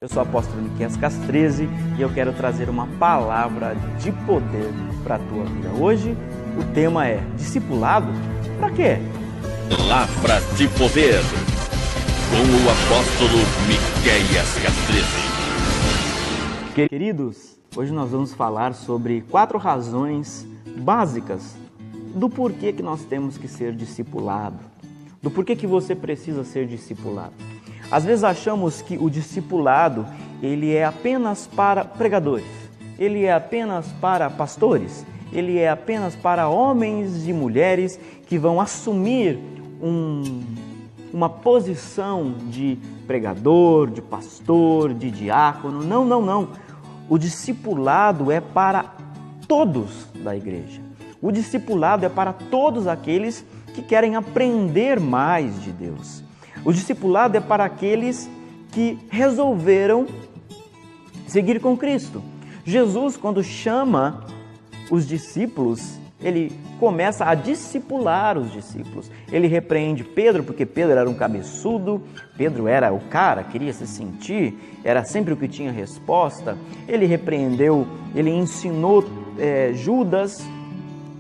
Eu sou o apóstolo Miqueias Castrese e eu quero trazer uma palavra de poder para a tua vida. Hoje o tema é discipulado? Para quê? Palavra de poder com o apóstolo Miqueias Castrese. Queridos, hoje nós vamos falar sobre 4 razões básicas do porquê que nós temos que ser discipulado, do porquê que você precisa ser discipulado. Às vezes achamos que o discipulado ele é apenas para pregadores, ele é apenas para pastores, ele é apenas para homens e mulheres que vão assumir uma posição de pregador, de pastor, de diácono. Não. O discipulado é para todos da igreja. O discipulado é para todos aqueles que querem aprender mais de Deus. O discipulado é para aqueles que resolveram seguir com Cristo. Jesus, quando chama os discípulos, ele começa a discipular os discípulos. Ele repreende Pedro, porque Pedro era um cabeçudo, Pedro era o cara, queria se sentir, era sempre o que tinha resposta. Ele repreendeu, ele ensinou Judas,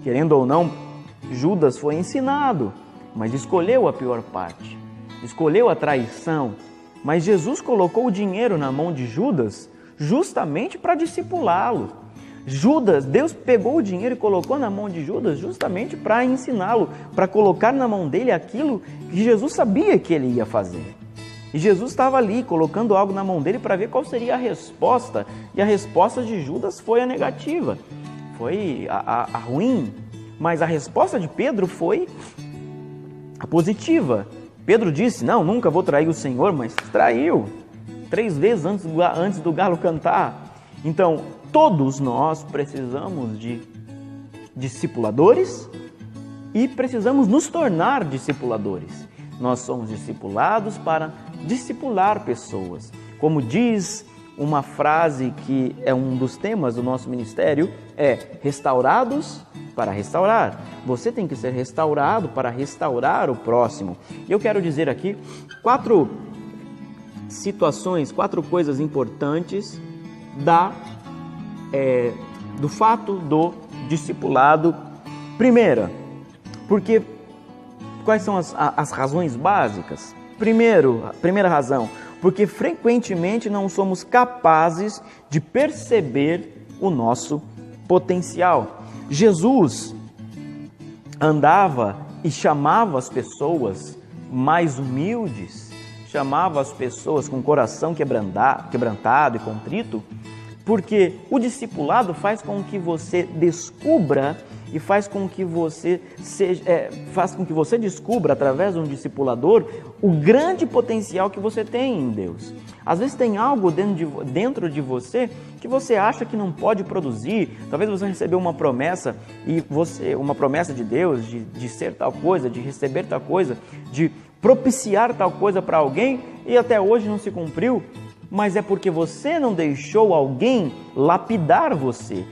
querendo ou não, Judas foi ensinado, mas escolheu a pior parte. Escolheu a traição, mas Jesus colocou o dinheiro na mão de Judas justamente para discipulá-lo. Deus pegou o dinheiro e colocou na mão de Judas justamente para ensiná-lo, para colocar na mão dele aquilo que Jesus sabia que ele ia fazer. E Jesus estava ali colocando algo na mão dele para ver qual seria a resposta, e a resposta de Judas foi a negativa, foi a ruim, mas a resposta de Pedro foi a positiva. Pedro disse, não, nunca vou trair o Senhor, mas traiu 3 vezes antes do galo cantar. Então, todos nós precisamos de discipuladores e precisamos nos tornar discipuladores. Nós somos discipulados para discipular pessoas. Como diz uma frase que é um dos temas do nosso ministério, é restaurados para restaurar. Você tem que ser restaurado para restaurar o próximo. E eu quero dizer aqui 4 situações, 4 coisas importantes do fato do discipulado. Primeira, porque quais são as razões básicas? Primeira razão, porque frequentemente não somos capazes de perceber o nosso potencial. Jesus andava e chamava as pessoas mais humildes, chamava as pessoas com o coração quebrantado e contrito, porque o discipulado faz com que você descubra e faz com que você descubra através de um discipulador o grande potencial que você tem em Deus. Às vezes tem algo dentro de você que você acha que não pode produzir. Talvez você recebeu uma promessa uma promessa de Deus de ser tal coisa, de receber tal coisa, de propiciar tal coisa para alguém e até hoje não se cumpriu, mas é porque você não deixou alguém lapidar você.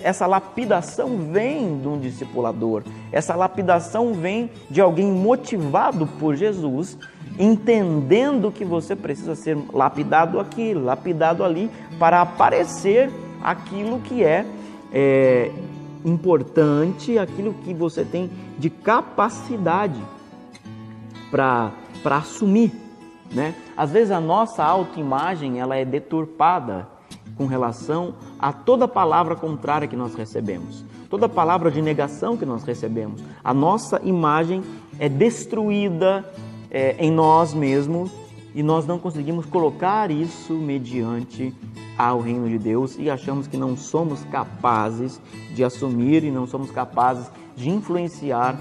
Essa lapidação vem de um discipulador, essa lapidação vem de alguém motivado por Jesus, entendendo que você precisa ser lapidado aqui, lapidado ali, para aparecer aquilo que é importante, aquilo que você tem de capacidade para assumir, né? Às vezes a nossa autoimagem ela é deturpada com relação a toda palavra contrária que nós recebemos, toda palavra de negação que nós recebemos. A nossa imagem é destruída em nós mesmos e nós não conseguimos colocar isso mediante ao reino de Deus e achamos que não somos capazes de assumir e não somos capazes de influenciar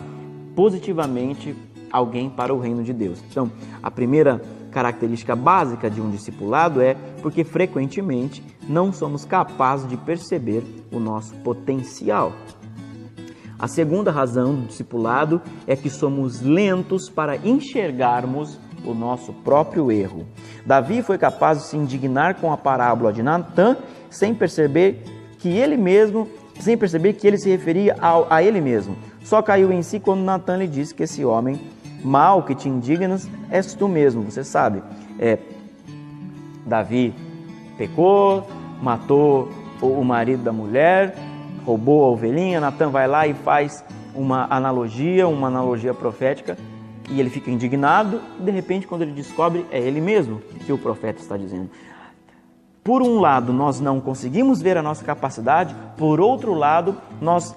positivamente alguém para o reino de Deus. Então, a primeira característica básica de um discipulado é porque frequentemente não somos capazes de perceber o nosso potencial. A segunda razão do discipulado é que somos lentos para enxergarmos o nosso próprio erro. Davi foi capaz de se indignar com a parábola de Natã sem perceber que ele se referia a ele mesmo. Só caiu em si quando Natã lhe disse que esse homem mal que te indignas és tu mesmo. Você sabe, Davi pecou, matou o marido da mulher, roubou a ovelhinha. Natan vai lá e faz uma analogia profética, e ele fica indignado. De repente, quando ele descobre, é ele mesmo que o profeta está dizendo. Por um lado, nós não conseguimos ver a nossa capacidade, por outro lado, nós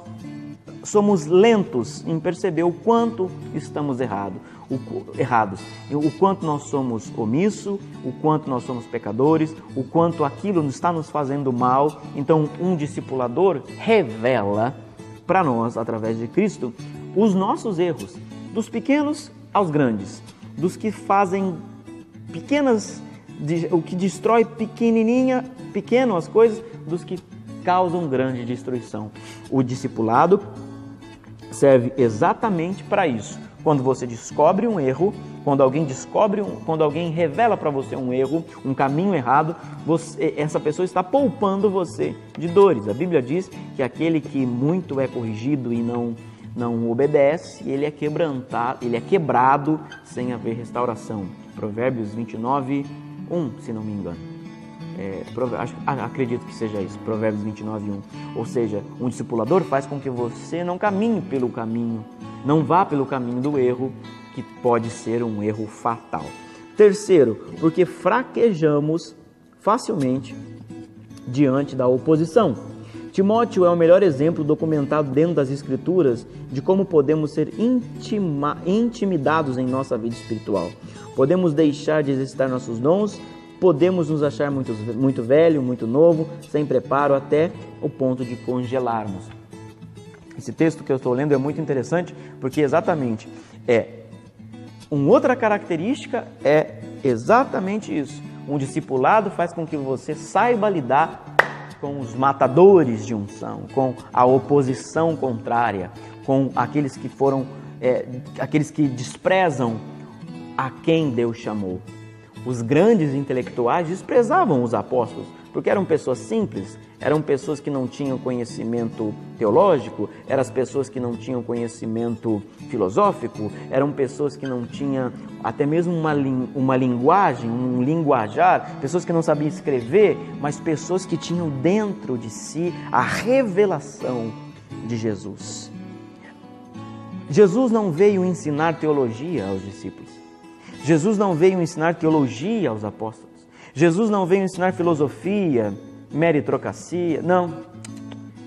somos lentos em perceber o quanto estamos errados, o quanto nós somos omissos, o quanto nós somos pecadores, o quanto aquilo está nos fazendo mal. Então, um discipulador revela para nós, através de Cristo, os nossos erros, dos pequenos aos grandes, dos que fazem o que destrói pequeno as coisas, dos que causam grande destruição. O discipulado serve exatamente para isso. Quando você descobre um erro, quando alguém revela para você um erro, um caminho errado, essa pessoa está poupando você de dores. A Bíblia diz que aquele que muito é corrigido e não obedece, ele é quebrado sem haver restauração. Provérbios 29, 1, se não me engano. Acredito que seja isso, Provérbios 29, 1. Ou seja, um discipulador faz com que você não caminhe pelo caminho, não vá pelo caminho do erro, que pode ser um erro fatal. Terceiro, porque fraquejamos facilmente diante da oposição. Timóteo é o melhor exemplo documentado dentro das Escrituras de como podemos ser intimidados em nossa vida espiritual. Podemos deixar de exercitar nossos dons, podemos nos achar muito velho, muito novo, sem preparo, até o ponto de congelarmos. Esse texto que eu estou lendo é muito interessante, porque exatamente uma outra característica é exatamente isso. Um discipulado faz com que você saiba lidar com os matadores de unção, com a oposição contrária, com aqueles que desprezam a quem Deus chamou. Os grandes intelectuais desprezavam os apóstolos, porque eram pessoas simples, eram pessoas que não tinham conhecimento teológico, eram as pessoas que não tinham conhecimento filosófico, eram pessoas que não tinham até mesmo uma linguagem, um linguajar, pessoas que não sabiam escrever, mas pessoas que tinham dentro de si a revelação de Jesus. Jesus não veio ensinar teologia aos discípulos. Jesus não veio ensinar teologia aos apóstolos. Jesus não veio ensinar filosofia, meritocracia, não.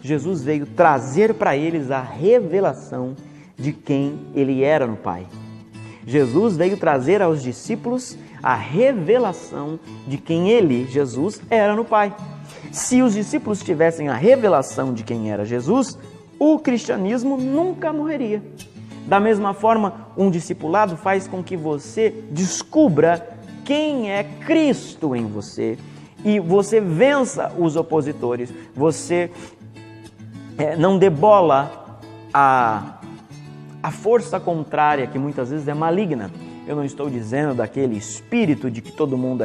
Jesus veio trazer para eles a revelação de quem Ele era no Pai. Jesus veio trazer aos discípulos a revelação de quem Ele, Jesus, era no Pai. Se os discípulos tivessem a revelação de quem era Jesus, o cristianismo nunca morreria. Da mesma forma, um discipulado faz com que você descubra quem é Cristo em você e você vença os opositores, você não debola a força contrária, que muitas vezes é maligna. Eu não estou dizendo daquele espírito de que todo mundo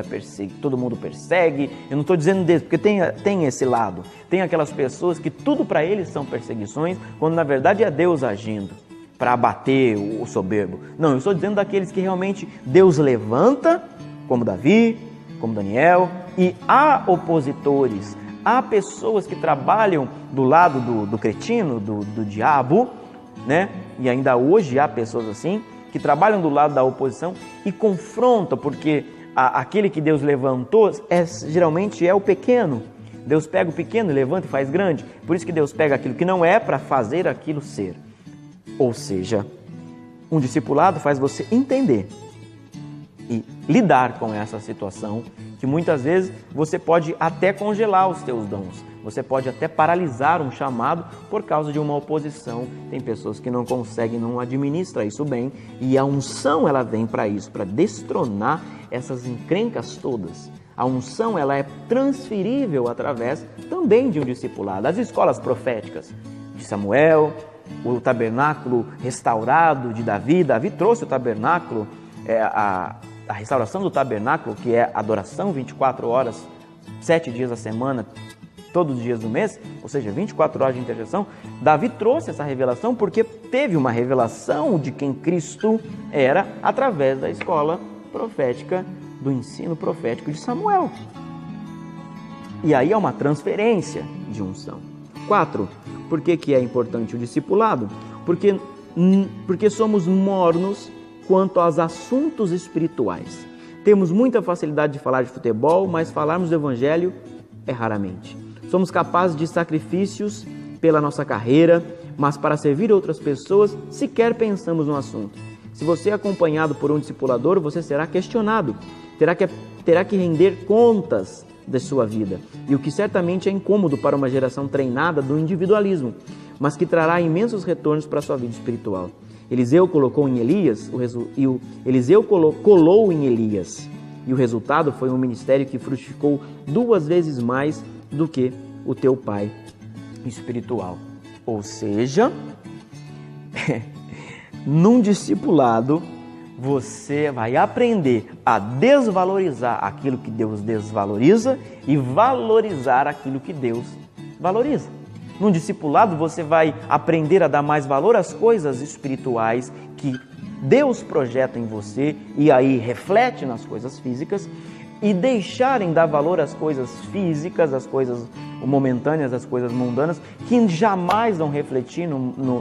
persegue, eu não estou dizendo desse, porque tem esse lado. Tem aquelas pessoas que tudo para eles são perseguições, quando na verdade é Deus agindo para abater o soberbo. Não, eu estou dizendo daqueles que realmente Deus levanta, como Davi, como Daniel, e há opositores, há pessoas que trabalham do lado do cretino, do diabo, né? E ainda hoje há pessoas assim, que trabalham do lado da oposição e confrontam, porque aquele que Deus levantou geralmente é o pequeno. Deus pega o pequeno, levanta e faz grande. Por isso que Deus pega aquilo que não é para fazer aquilo ser. Ou seja, um discipulado faz você entender e lidar com essa situação, que muitas vezes você pode até congelar os teus dons, você pode até paralisar um chamado por causa de uma oposição. Tem pessoas que não conseguem, não administram isso bem, e a unção ela vem para isso, para destronar essas encrencas todas. A unção ela é transferível através também de um discipulado. As escolas proféticas de Samuel, o tabernáculo restaurado de Davi trouxe o tabernáculo, a restauração do tabernáculo, que é adoração 24 horas, 7 dias da semana, todos os dias do mês, ou seja, 24 horas de intercessão. Davi trouxe essa revelação porque teve uma revelação de quem Cristo era através da escola profética do ensino profético de Samuel. E aí é uma transferência de unção. 4. Por que é importante o discipulado? Porque somos mornos quanto aos assuntos espirituais. Temos muita facilidade de falar de futebol, mas falarmos do Evangelho é raramente. Somos capazes de sacrifícios pela nossa carreira, mas para servir outras pessoas, sequer pensamos no assunto. Se você é acompanhado por um discipulador, você será questionado, terá que render contas da sua vida, e o que certamente é incômodo para uma geração treinada do individualismo, mas que trará imensos retornos para a sua vida espiritual. Eliseu colou em Elias, e o resultado foi um ministério que frutificou 2 vezes mais do que o teu pai espiritual. Ou seja, num discipulado, você vai aprender a desvalorizar aquilo que Deus desvaloriza e valorizar aquilo que Deus valoriza. Num discipulado, você vai aprender a dar mais valor às coisas espirituais que Deus projeta em você e aí reflete nas coisas físicas, e deixarem dar valor às coisas físicas, às coisas momentâneas, às coisas mundanas, que jamais vão refletir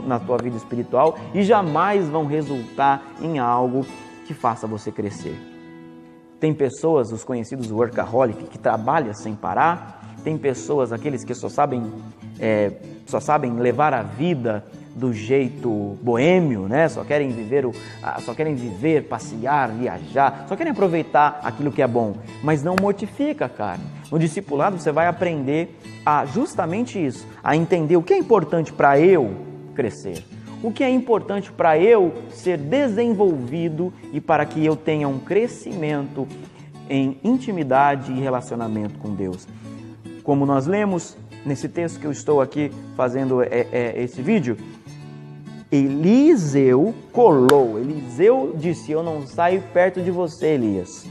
na tua vida espiritual e jamais vão resultar em algo que faça você crescer. Tem pessoas, os conhecidos workaholic, que trabalham sem parar. Tem pessoas, aqueles que só sabem levar a vida do jeito boêmio, né? Só querem viver, passear, viajar, só querem aproveitar aquilo que é bom, mas não mortifica a carne. No discipulado você vai aprender a justamente isso, a entender o que é importante para eu crescer, o que é importante para eu ser desenvolvido e para que eu tenha um crescimento em intimidade e relacionamento com Deus. Como nós lemos nesse texto que eu estou aqui fazendo esse vídeo, Eliseu disse: eu não saio perto de você, Elias.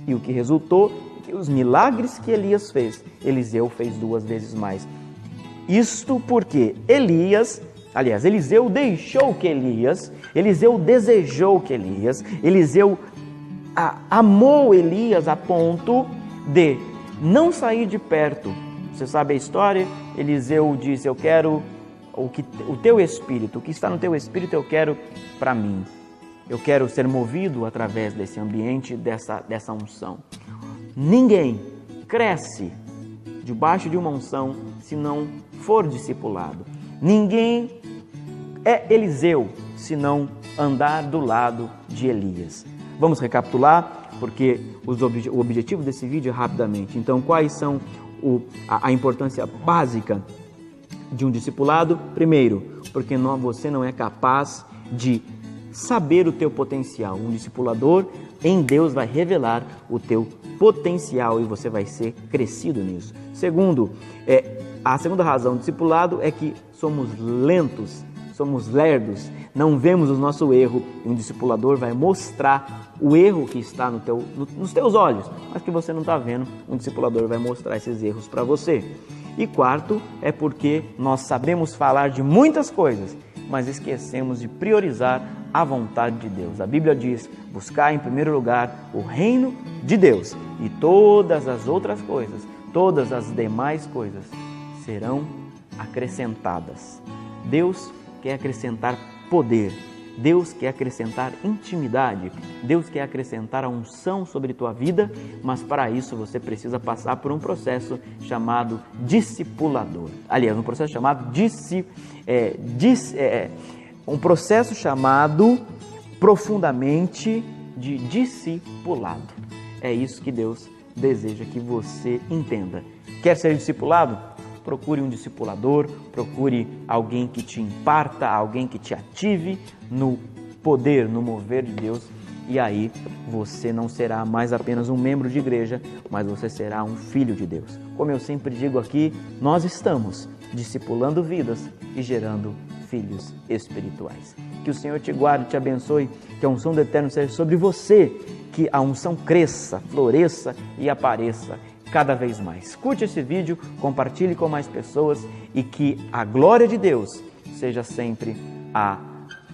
E o que resultou, que os milagres que Elias fez, Eliseu fez 2 vezes mais. Isto porque Eliseu deixou que Eliseu desejou que Eliseu amou Elias a ponto de não sair de perto. Você sabe a história? Eliseu disse: eu quero o teu espírito, o que está no teu espírito eu quero para mim. Eu quero ser movido através desse ambiente, dessa unção. Ninguém cresce debaixo de uma unção se não for discipulado. Ninguém é Eliseu se não andar do lado de Elias. Vamos recapitular, porque o objetivo desse vídeo é rapidamente. Então, quais são a importância básica de um discipulado? Primeiro, porque você não é capaz de saber o teu potencial. Um discipulador em Deus vai revelar o teu potencial e você vai ser crescido nisso. Segundo, a segunda razão do discipulado é que somos lentos, somos lerdos, não vemos o nosso erro, e um discipulador vai mostrar o erro que está nos teus olhos, mas que você não está vendo. Um discipulador vai mostrar esses erros para você. E quarto, é porque nós sabemos falar de muitas coisas, mas esquecemos de priorizar a vontade de Deus. A Bíblia diz: buscar em primeiro lugar o reino de Deus, e todas as outras coisas, todas as demais coisas serão acrescentadas. Deus quer acrescentar poder, Deus quer acrescentar intimidade, Deus quer acrescentar a unção sobre tua vida, mas para isso você precisa passar por um processo chamado discipulador. Aliás, um processo chamado um processo chamado profundamente de discipulado. É isso que Deus deseja que você entenda. Quer ser discipulado? Procure um discipulador, procure alguém que te imparta, alguém que te ative no poder, no mover de Deus, e aí você não será mais apenas um membro de igreja, mas você será um filho de Deus. Como eu sempre digo aqui, nós estamos discipulando vidas e gerando filhos espirituais. Que o Senhor te guarde, te abençoe, que a unção do Eterno seja sobre você, que a unção cresça, floresça e apareça cada vez mais. Curte esse vídeo, compartilhe com mais pessoas e que a glória de Deus seja sempre a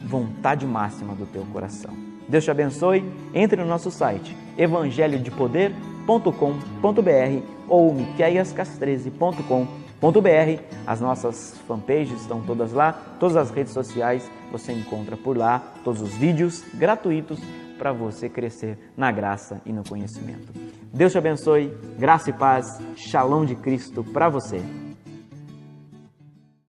vontade máxima do teu coração. Deus te abençoe. Entre no nosso site evangelhodepoder.com.br ou miqueiascas13.com.br. As nossas fanpages estão todas lá, todas as redes sociais você encontra por lá, todos os vídeos gratuitos para você crescer na graça e no conhecimento. Deus te abençoe, graça e paz, Shalom de Cristo para você.